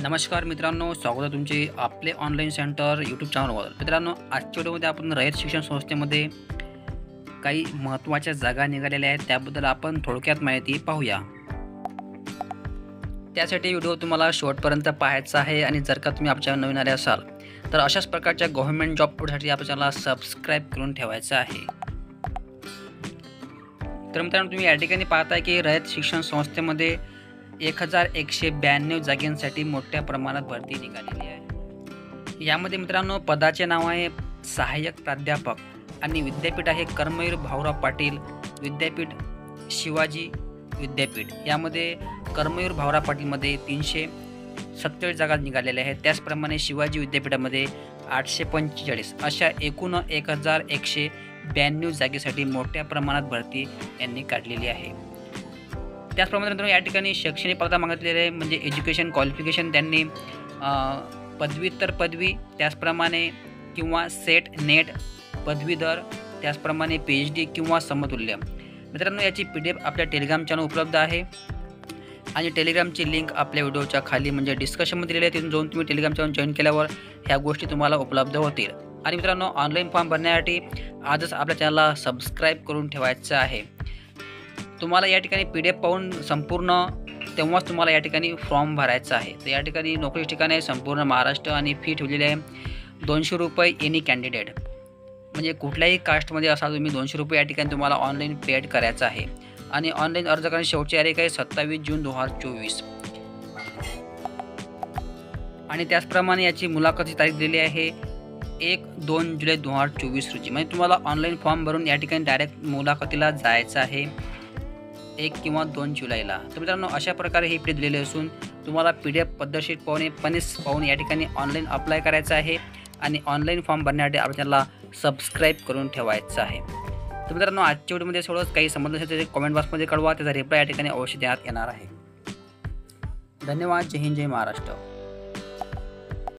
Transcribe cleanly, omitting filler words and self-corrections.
नमस्कार मित्रांनो, स्वागत आहे तुमचे आपले ऑनलाईन सेंटर यूट्यूब चॅनलवर। मित्रांनो, आजच्या व्हिडिओमध्ये आपण रयत शिक्षण संस्थेमध्ये काही महत्त्वाच्या जागा निघालेल्या आहेत त्याबद्दल आपण थोडक्यात माहिती पाहूया। त्यासाठी व्हिडिओ तुम्हाला शेवटपर्यंत पाहायचा आहे आणि जर का तुम्ही आपल्या नवीन आले असाल तर अशाच प्रकारच्या गव्हर्नमेंट जॉब अपडेटसाठी आपल्या चॅनलला सबस्क्राइब करून ठेवायचं आहे। तर मित्रांनो, तुम्ही या ठिकाणी पाहताय की रयत शिक्षण संस्थेमध्ये 1192 जागांसाठी मोठ्या प्रमाणात भरती निघालेली आहे। यामध्ये मित्रांनो पदाचे नाव आहे सहाय्यक प्राध्यापक आणि विद्यापीठ आहे कर्मवीर भाऊराव पाटील विद्यापीठ शिवाजी विद्यापीठ। यामध्ये कर्मवीर भाऊराव पाटीलमध्ये 347 जागा निघालेल्या आहेत। त्याचप्रमाणे शिवाजी विद्यापीठामध्ये 845 अशा एकूण 1192 जागेसाठी मोठ्या प्रमाणात भरती यांनी काढलेली आहे। त्याचप्रमाणे मित्रांनो, या ठिकाणी शैक्षणिक पात्रता मागितलेली आहे, म्हणजे एज्युकेशन क्वालिफिकेशन त्यांनी पदव्युत्तर पदवी, त्याचप्रमाणे किंवा सेट नेट पदवीधर, त्याचप्रमाणे PhD किंवा समतुल्य। मित्रांनो, याची PDF आपल्या टेलिग्राम चॅनल उपलब्ध आहे आणि टेलिग्रामची लिंक आपल्या व्हिडिओच्या खाली म्हणजे डिस्कशनमध्ये दिलेली आहे। तिथून जाऊन तुम्ही टेलिग्राम चॅनल जॉईन केल्यावर ह्या गोष्टी तुम्हाला उपलब्ध होतील। आणि मित्रांनो, ऑनलाईन फॉर्म भरण्यासाठी आजच आपल्या चॅनलला सबस्क्राईब करून ठेवायचं आहे। तुम्हाला या ठिकाणी PDF पाहून संपूर्ण तेव्हाच तुम्हाला या ठिकाणी फॉर्म भरायचा आहे। तर या ठिकाणी नोकरीचे ठिकाण आहे संपूर्ण महाराष्ट्र आणि फी ठेवलेली आहे ₹200 एनी कॅन्डिडेट, म्हणजे कुठल्याही कास्टमध्ये असाल तुम्ही ₹200 या ठिकाणी तुम्हाला ऑनलाईन पेड करायचं आहे। आणि ऑनलाईन अर्ज करण्याची शेवटची तारीख आहे 27 जून 2024 आणि त्याचप्रमाणे याची मुलाखतीची तारीख दिली आहे 1-2 जुलै 2024 रोजी। म्हणजे तुम्हाला ऑनलाईन फॉर्म भरून या ठिकाणी डायरेक्ट मुलाखतीला जायचं आहे 1 किंवा 2 जुलैला। तर मित्रांनो, अशा प्रकारे ही PDF दिलेली असून तुम्हाला PDF पद्धतशीरपणे पाहून या ठिकाणी ऑनलाईन अप्लाय करायचं आहे आणि ऑनलाईन फॉर्म भरण्यासाठी आपल्याला सबस्क्राईब करून ठेवायचं आहे। तर मित्रांनो, आजच्या व्हिडिओमध्ये सगळंच काही समजलं असेल तर कमेंट बॉक्समध्ये कळवा, त्याचा रिप्लाय या ठिकाणी अवश्य देण्यात येणार आहे। धन्यवाद। जय हिंद, जय महाराष्ट्र।